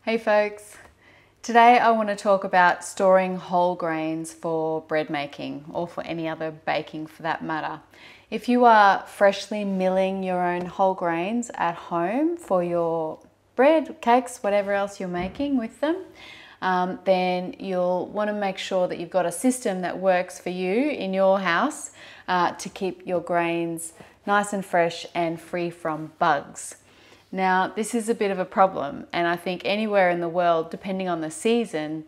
Hey folks, today I want to talk about storing whole grains for bread making or for any other baking for that matter. If you are freshly milling your own whole grains at home for your bread, cakes, whatever else you're making with them, then you'll want to make sure that you've got a system that works for you in your house to keep your grains nice and fresh and free from bugs. Now, this is a bit of a problem, and I think anywhere in the world, depending on the season,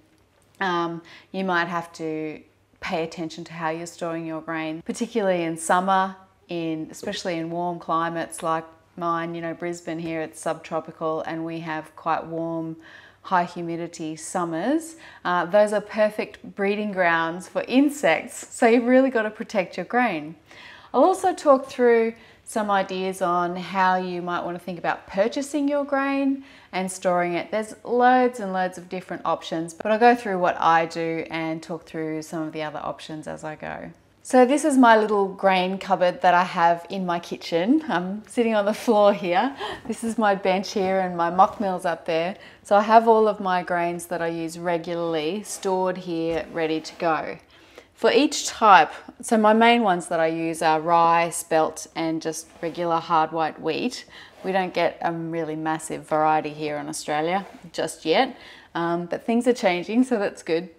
you might have to pay attention to how you're storing your grain, particularly in summer, especially in warm climates like mine. You know, Brisbane here, it's subtropical, and we have quite warm, high humidity summers. Those are perfect breeding grounds for insects, so you've really got to protect your grain. I'll also talk through some ideas on how you might want to think about purchasing your grain and storing it. There's loads and loads of different options, but I'll go through what I do and talk through some of the other options as I go. So this is my little grain cupboard that I have in my kitchen. I'm sitting on the floor here. This is my bench here and my Mockmill's up there. So I have all of my grains that I use regularly stored here, ready to go. For each type, so my main ones that I use are rye, spelt, and just regular hard white wheat. We don't get a really massive variety here in Australia just yet, but things are changing, so that's good.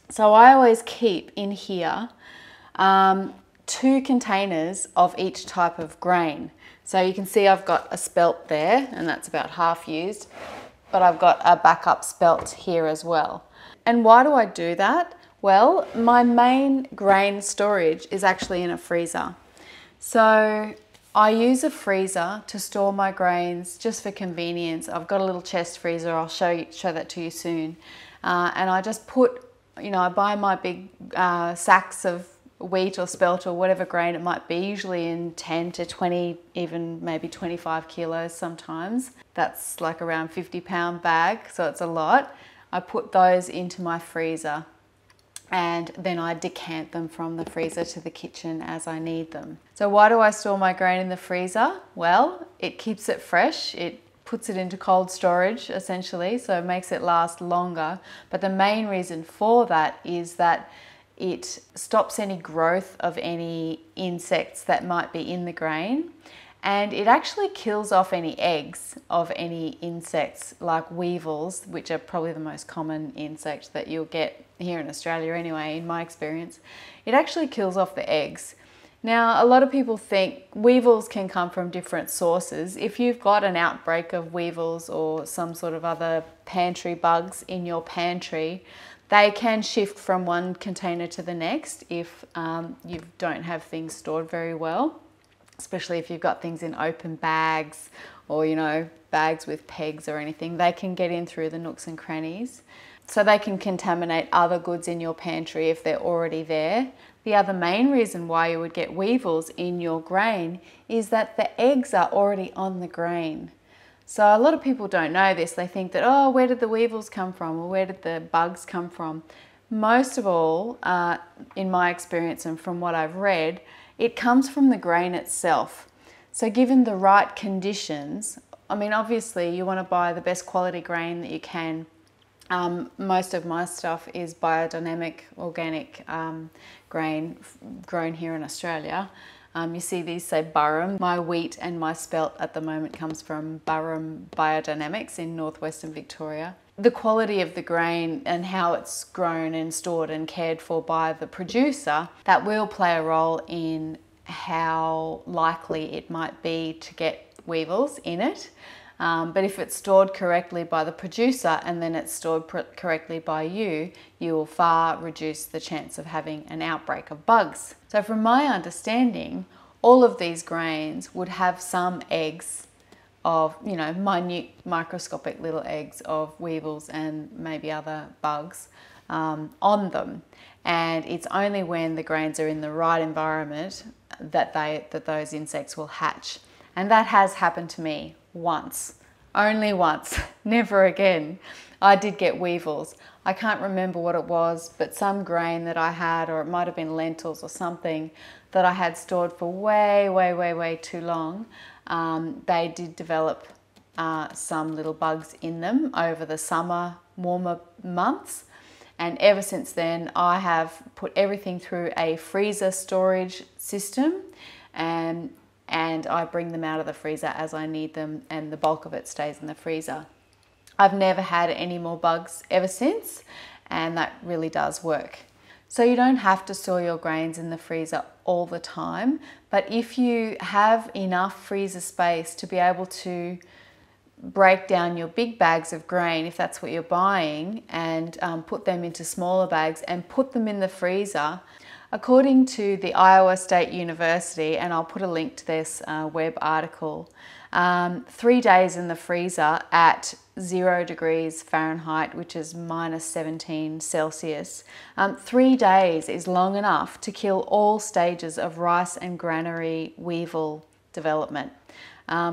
So I always keep in here 2 containers of each type of grain. So you can see I've got a spelt there, and that's about half used, but I've got a backup spelt here as well. And why do I do that? Well, my main grain storage is actually in a freezer. So I use a freezer to store my grains just for convenience. I've got a little chest freezer, I'll show that to you soon. And I just put, I buy my big sacks of wheat or spelt or whatever grain it might be, usually in 10 to 20, even maybe 25 kilos sometimes. That's like around 50-pound bag, so it's a lot. I put those into my freezer, and then I decant them from the freezer to the kitchen as I need them. So why do I store my grain in the freezer? Well, it keeps it fresh. It puts it into cold storage essentially, so it makes it last longer. But the main reason for that is that it stops any growth of any insects that might be in the grain. And it actually kills off any eggs of any insects like weevils, which are probably the most common insect that you'll get here in Australia anyway, in my experience. It actually kills off the eggs. Now, a lot of people think weevils can come from different sources. If you've got an outbreak of weevils or some sort of other pantry bugs in your pantry, they can shift from one container to the next if you don't have things stored very well. Especially if you've got things in open bags or, bags with pegs or anything, they can get in through the nooks and crannies. So they can contaminate other goods in your pantry if they're already there. The other main reason why you would get weevils in your grain is that the eggs are already on the grain. So a lot of people don't know this. They think that, oh, where did the weevils come from, or where did the bugs come from? Most of all, in my experience and from what I've read, it comes from the grain itself. So given the right conditions, obviously you want to buy the best quality grain that you can. Most of my stuff is biodynamic, organic grain grown here in Australia. You see these say Burrum. My wheat and my spelt at the moment comes from Burrum Biodynamics in northwestern Victoria. The quality of the grain and how it's grown and stored and cared for by the producer, that will play a role in how likely it might be to get weevils in it. But if it's stored correctly by the producer and then it's stored correctly by you, you will far reduce the chance of having an outbreak of bugs. So from my understanding, all of these grains would have some eggs of, minute microscopic little eggs of weevils and maybe other bugs on them. And it's only when the grains are in the right environment that those insects will hatch. And that has happened to me once, only once, never again. I did get weevils. I can't remember what it was, but some grain that I had, or it might have been lentils or something that I had stored for way, way, way, way too long. They did develop some little bugs in them over the summer warmer months. And ever since then, I have put everything through a freezer storage system, and I bring them out of the freezer as I need them, and the bulk of it stays in the freezer. I've never had any more bugs ever since, and that really does work. So you don't have to store your grains in the freezer all the time, but if you have enough freezer space to be able to break down your big bags of grain, if that's what you're buying, and put them into smaller bags and put them in the freezer. According to the Iowa State University, and I'll put a link to this web article, 3 days in the freezer at 0 degrees Fahrenheit, which is minus 17 Celsius, 3 days is long enough to kill all stages of rice and granary weevil development.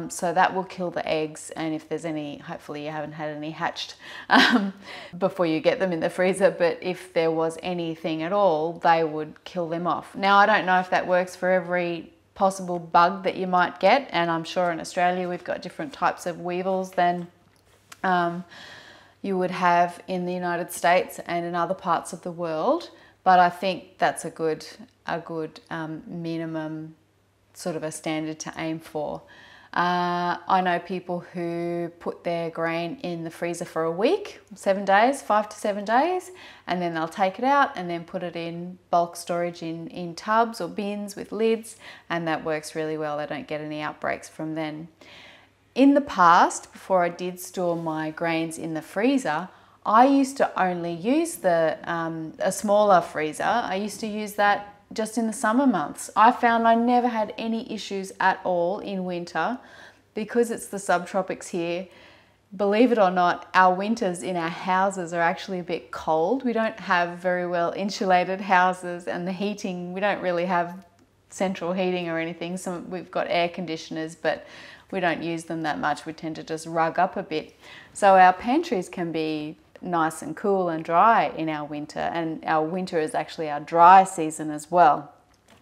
So that will kill the eggs, and if there's any, hopefully you haven't had any hatched before you get them in the freezer, but if there was anything at all, they would kill them off. Now, I don't know if that works for every possible bug that you might get, and I'm sure in Australia we've got different types of weevils than you would have in the United States and in other parts of the world, but I think that's a good minimum, sort of a standard to aim for. I know people who put their grain in the freezer for a week, 7 days, 5 to 7 days, and then they'll take it out and then put it in bulk storage in tubs or bins with lids, and that works really well. They don't get any outbreaks from then. In the past, before I did store my grains in the freezer, I used to only use a smaller freezer. I used to use that just in the summer months. I found I never had any issues at all in winter because it's the subtropics here. Believe it or not, our winters in our houses are actually a bit cold. We don't have very well insulated houses, and the heating, we don't really have central heating or anything. We've got air conditioners, but we don't use them that much. We tend to just rug up a bit. So our pantries can be nice and cool and dry in our winter, and our winter is actually our dry season as well,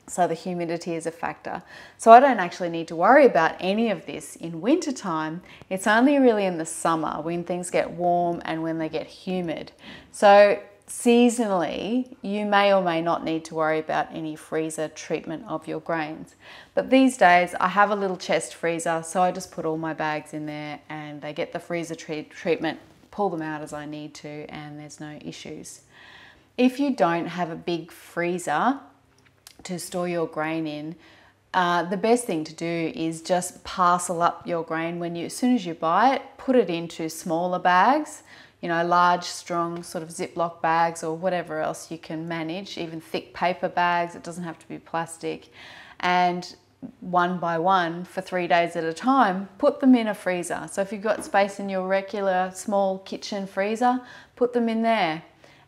so the humidity is a factor. So I don't actually need to worry about any of this in winter time. It's only really in the summer when things get warm and when they get humid. So seasonally, you may or may not need to worry about any freezer treatment of your grains. But these days I have a little chest freezer, so I just put all my bags in there and they get the freezer treatment, pull them out as I need to, and there's no issues. If you don't have a big freezer to store your grain in, the best thing to do is just parcel up your grain as soon as you buy it. Put it into smaller bags, large, strong sort of Ziploc bags or whatever else you can manage, even thick paper bags. It doesn't have to be plastic. And one by one for 3 days at a time, put them in a freezer. So if you've got space in your regular small kitchen freezer, put them in there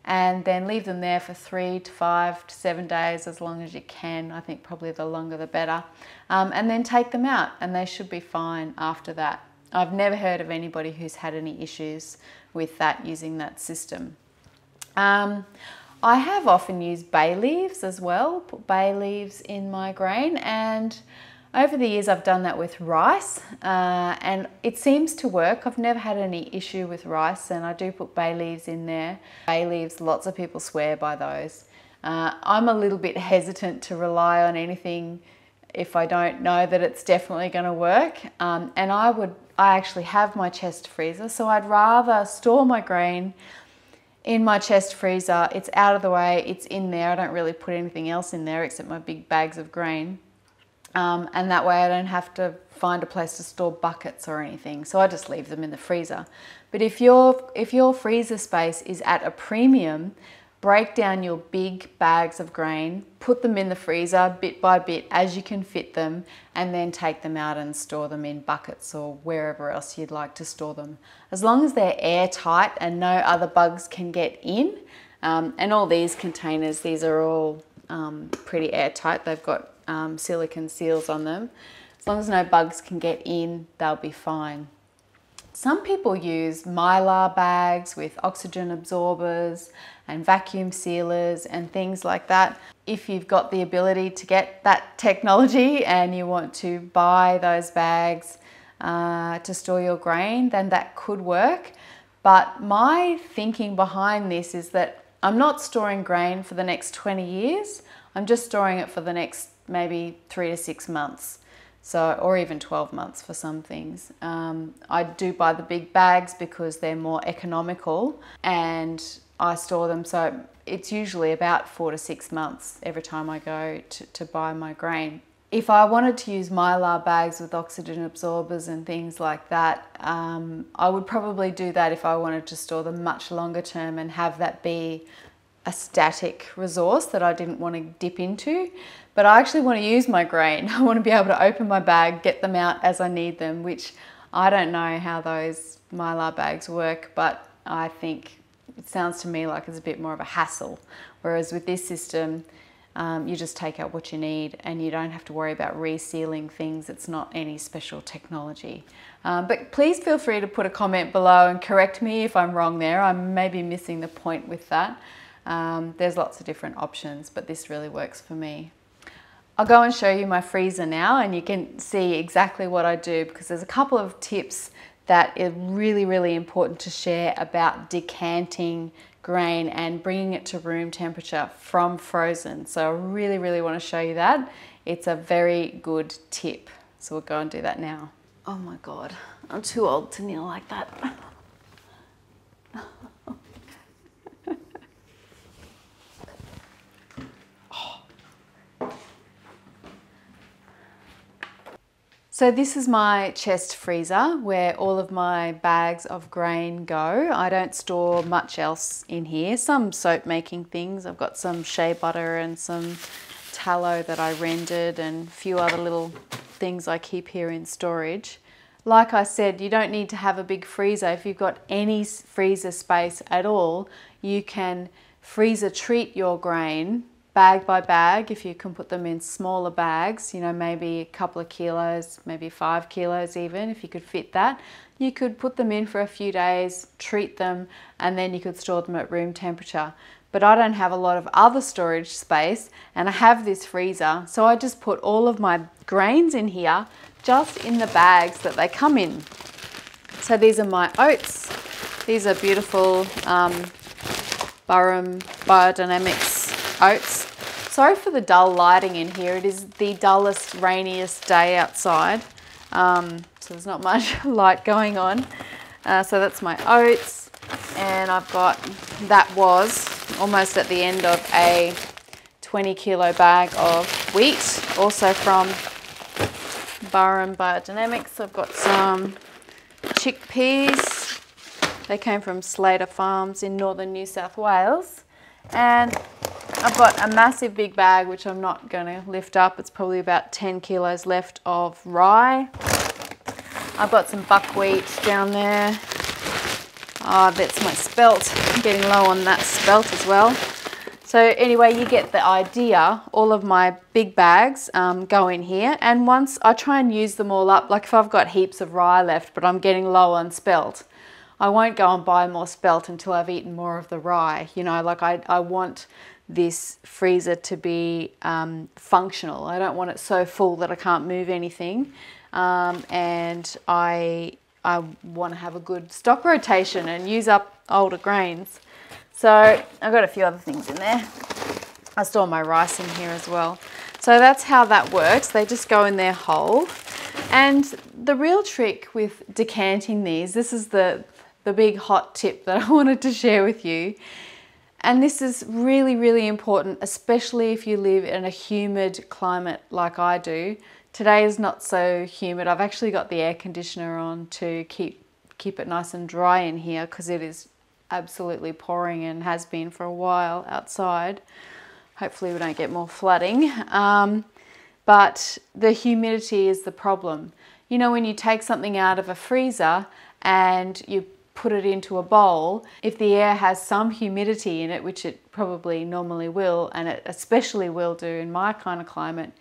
and then leave them there for 3 to 5 to 7 days, as long as you can. I think probably the longer the better. And then take them out and they should be fine after that. I've never heard of anybody who's had any issues with that, using that system. I have often used bay leaves as well, put bay leaves in my grain, and over the years I've done that with rice, and it seems to work. I've never had any issue with rice, and I do put bay leaves in there. Bay leaves, lots of people swear by those. I'm a little bit hesitant to rely on anything if I don't know that it's definitely going to work, and I actually have my chest freezer, so I'd rather store my grain in my chest freezer. It's out of the way, it's in there. I don't really put anything else in there except my big bags of grain. And that way I don't have to find a place to store buckets or anything. So I just leave them in the freezer. But if your freezer space is at a premium, break down your big bags of grain, put them in the freezer bit by bit as you can fit them, and then take them out and store them in buckets or wherever else you'd like to store them. As long as they're airtight and no other bugs can get in, and all these containers, these are all pretty airtight. They've got silicone seals on them. As long as no bugs can get in, they'll be fine. Some people use mylar bags with oxygen absorbers and vacuum sealers and things like that. If you've got the ability to get that technology and you want to buy those bags, to store your grain, then that could work. But my thinking behind this is that I'm not storing grain for the next 20 years. I'm just storing it for the next maybe 3 to 6 months. So, or even 12 months for some things. I do buy the big bags because they're more economical, and I store them, so it's usually about 4 to 6 months every time I go to buy my grain. If I wanted to use mylar bags with oxygen absorbers and things like that, I would probably do that if I wanted to store them much longer term and have that be a static resource that I didn't want to dip into. But I actually want to use my grain. I want to be able to open my bag, get them out as I need them, which I don't know how those mylar bags work, but I think it sounds to me like it's a bit more of a hassle. Whereas with this system, you just take out what you need and you don't have to worry about resealing things. It's not any special technology. But please feel free to put a comment below and correct me if I'm wrong there. I may be missing the point with that. There's lots of different options, but this really works for me. I'll go and show you my freezer now, and you can see exactly what I do, because there's a couple of tips that are really, really important to share about decanting grain and bringing it to room temperature from frozen. So I really, really want to show you that. It's a very good tip. So we'll go and do that now. Oh my God, I'm too old to kneel like that. So this is my chest freezer where all of my bags of grain go. I don't store much else in here. Some soap making things. I've got some shea butter and some tallow that I rendered, and a few other little things I keep here in storage. Like I said, you don't need to have a big freezer. If you've got any freezer space at all, you can freezer treat your grain bag by bag. If you can put them in smaller bags, you know, maybe a couple of kilos, maybe 5 kilos even, if you could fit that, you could put them in for a few days, treat them, and then you could store them at room temperature. But I don't have a lot of other storage space, and I have this freezer, so I just put all of my grains in here, just in the bags that they come in. So these are my oats. These are beautiful Burrum Biodynamics oats. Sorry for the dull lighting in here. It is the dullest, rainiest day outside, so there's not much light going on. So that's my oats, and I've got, that was almost at the end of a 20 kilo bag of wheat, also from Burrum Biodynamics. I've got some chickpeas. They came from Slater Farms in northern New South Wales. And I've got a massive big bag, which I'm not going to lift up. It's probably about 10 kilos left of rye. I've got some buckwheat down there. That's my spelt. I'm getting low on that spelt as well. So anyway, you get the idea. All of my big bags go in here, and once I try and use them all up, like if I've got heaps of rye left but I'm getting low on spelt, I won't go and buy more spelt until I've eaten more of the rye. You know, like I want this freezer to be functional. I don't want it so full that I can't move anything, and I want to have a good stock rotation and use up older grains. So I've got a few other things in there. I store my rice in here as well. So that's how that works. They just go in there whole. And the real trick with decanting these, this is the big hot tip that I wanted to share with you. And this is really, really important, especially if you live in a humid climate like I do. Today is not so humid. I've actually got the air conditioner on to keep it nice and dry in here, because it is absolutely pouring and has been for a while outside. Hopefully we don't get more flooding. But the humidity is the problem. You know, when you take something out of a freezer and you put it into a bowl, if the air has some humidity in it, which it probably normally will, and it especially will do in my kind of climate,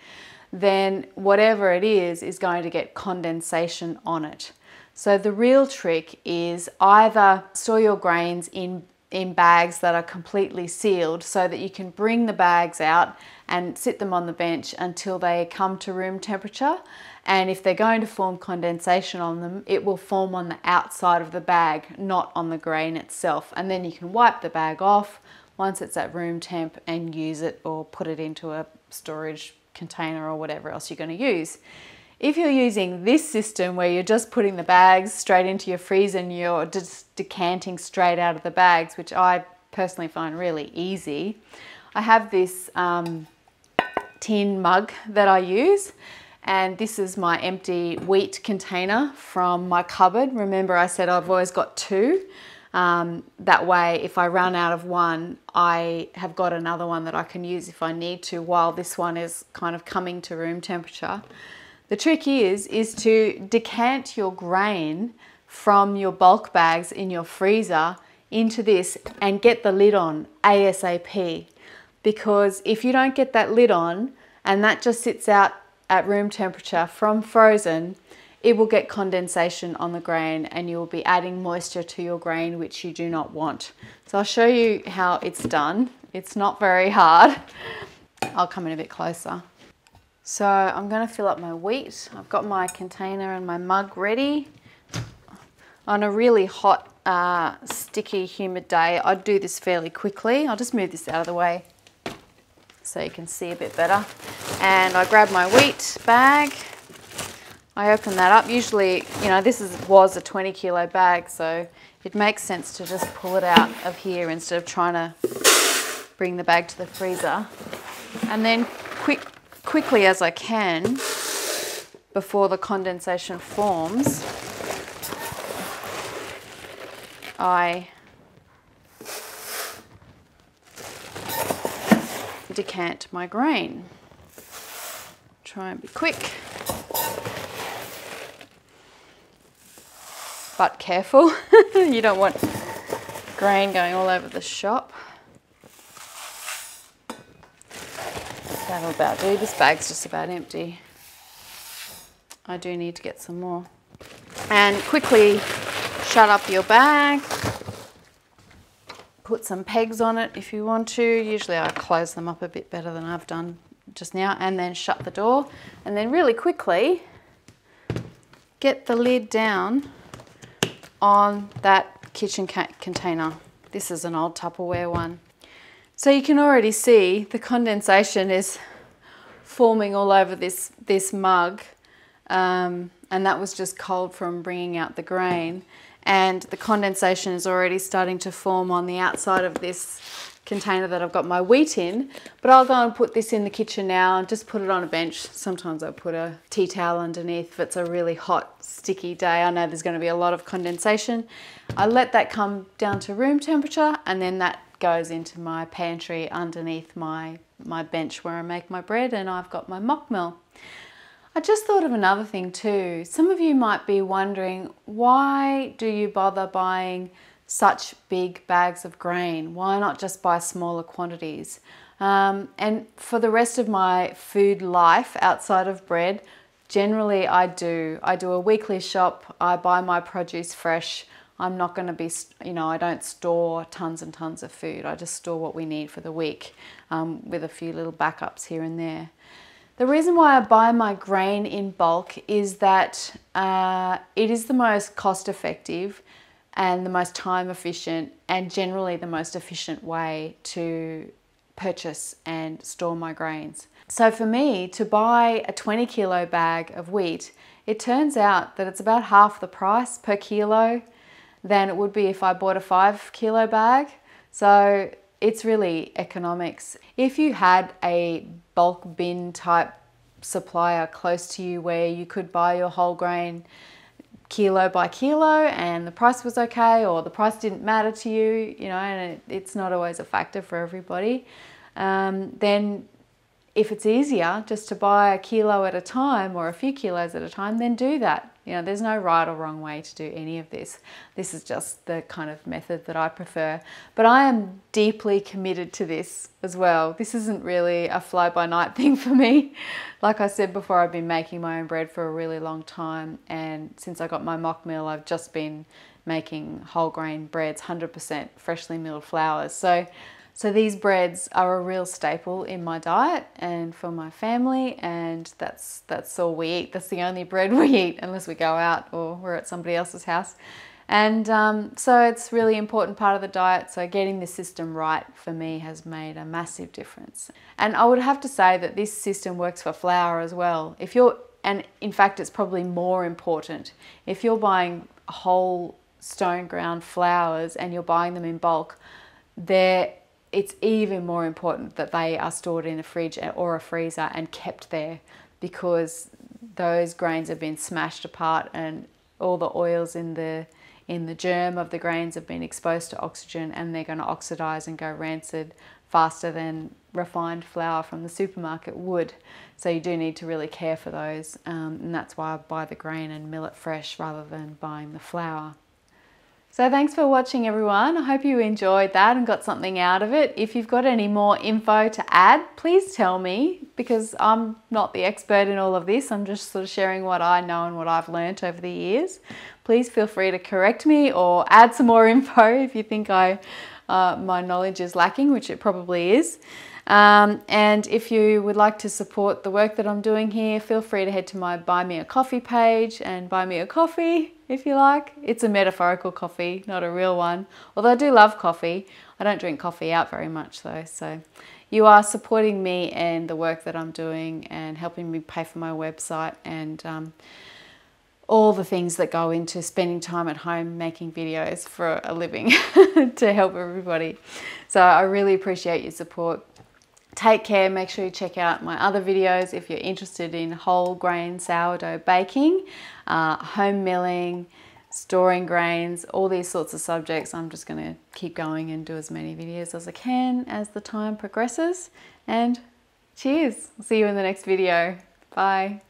then whatever it is going to get condensation on it. So the real trick is either store your grains in in bags that are completely sealed so that you can bring the bags out and sit them on the bench until they come to room temperature. And if they're going to form condensation on them, it will form on the outside of the bag, not on the grain itself. And then you can wipe the bag off once it's at room temp and use it, or put it into a storage container or whatever else you're going to use. If you're using this system where you're just putting the bags straight into your freezer and you're just decanting straight out of the bags, which I personally find really easy, I have this tin mug that I use, and this is my empty wheat container from my cupboard. Remember, I said I've always got two. That way, if I run out of one, I have got another one that I can use if I need to while this one is kind of coming to room temperature. The trick is to decant your grain from your bulk bags in your freezer into this and get the lid on ASAP. Because if you don't get that lid on and that just sits out at room temperature from frozen, it will get condensation on the grain and you will be adding moisture to your grain, which you do not want. So I'll show you how it's done. It's not very hard. I'll come in a bit closer. So I'm going to fill up my wheat. I've got my container and my mug ready. On a really hot, sticky, humid day, I'd do this fairly quickly. I'll just move this out of the way so you can see a bit better. And I grab my wheat bag. I open that up. Usually, you know, this was a 20 kilo bag, so it makes sense to just pull it out of here instead of trying to bring the bag to the freezer. And then quickly as I can, before the condensation forms, I decant my grain. Try and be quick, but careful. You don't want grain going all over the shop. That'll about do. This bag's just about empty. I do need to get some more. And quickly shut up your bag. Put some pegs on it if you want to. Usually I close them up a bit better than I've done just now, and then shut the door. And then really quickly get the lid down on that kitchen container. This is an old Tupperware one. So you can already see the condensation is forming all over this mug, and that was just cold from bringing out the grain. And the condensation is already starting to form on the outside of this container that I've got my wheat in. But I'll go and put this in the kitchen now and just put it on a bench. Sometimes I put a tea towel underneath if it's a really hot, sticky day. I know there's going to be a lot of condensation. I let that come down to room temperature, and then that goes into my pantry underneath my bench where I make my bread, and I've got my Mockmill. I just thought of another thing too. Some of you might be wondering, why do you bother buying such big bags of grain? Why not just buy smaller quantities? And for the rest of my food life outside of bread, generally I do a weekly shop. I buy my produce fresh. I'm not going to be, I don't store tons and tons of food. I just store what we need for the week, with a few little backups here and there. The reason why I buy my grain in bulk is that it is the most cost effective and the most time efficient and generally the most efficient way to purchase and store my grains. So for me to buy a 20 kilo bag of wheat, it turns out that it's about half the price per kilo than it would be if I bought a 5 kilo bag. So it's really economics. If you had a bulk bin type supplier close to you where you could buy your whole grain kilo by kilo and the price was okay, or the price didn't matter to you, and it's not always a factor for everybody, then if it's easier just to buy a kilo at a time or a few kilos at a time, then do that. You know, there's no right or wrong way to do any of this. This is just the kind of method that I prefer. But I am deeply committed to this as well. This isn't really a fly-by-night thing for me. Like I said before, I've been making my own bread for a really long time, and since I got my Mockmill, I've just been making whole grain breads, 100% freshly milled flours. So these breads are a real staple in my diet and for my family, and that's all we eat. That's the only bread we eat unless we go out or we're at somebody else's house. And so it's a really important part of the diet. So getting the system right for me has made a massive difference. And I would have to say that this system works for flour as well. And in fact, it's probably more important. If you're buying whole stone ground flours and you're buying them in bulk, it's even more important that they are stored in a fridge or a freezer and kept there, because those grains have been smashed apart and all the oils in the germ of the grains have been exposed to oxygen, and they're going to oxidize and go rancid faster than refined flour from the supermarket would. So you do need to really care for those, and that's why I buy the grain and mill it fresh rather than buying the flour. So thanks for watching, everyone. I hope you enjoyed that and got something out of it. If you've got any more info to add, please tell me, because I'm not the expert in all of this. I'm just sort of sharing what I know and what I've learnt over the years. Please feel free to correct me or add some more info if you think my knowledge is lacking, which it probably is. And if you would like to support the work that I'm doing here, feel free to head to my Buy Me a Coffee page and buy me a coffee if you like. It's a metaphorical coffee, not a real one. Although I do love coffee. I don't drink coffee out very much though. So you are supporting me and the work that I'm doing and helping me pay for my website and all the things that go into spending time at home making videos for a living to help everybody. So I really appreciate your support. Take care. Make sure you check out my other videos if you're interested in whole grain sourdough baking, home milling, storing grains, all these sorts of subjects. I'm just going to keep going and do as many videos as I can as the time progresses. And cheers. I'll see you in the next video. Bye.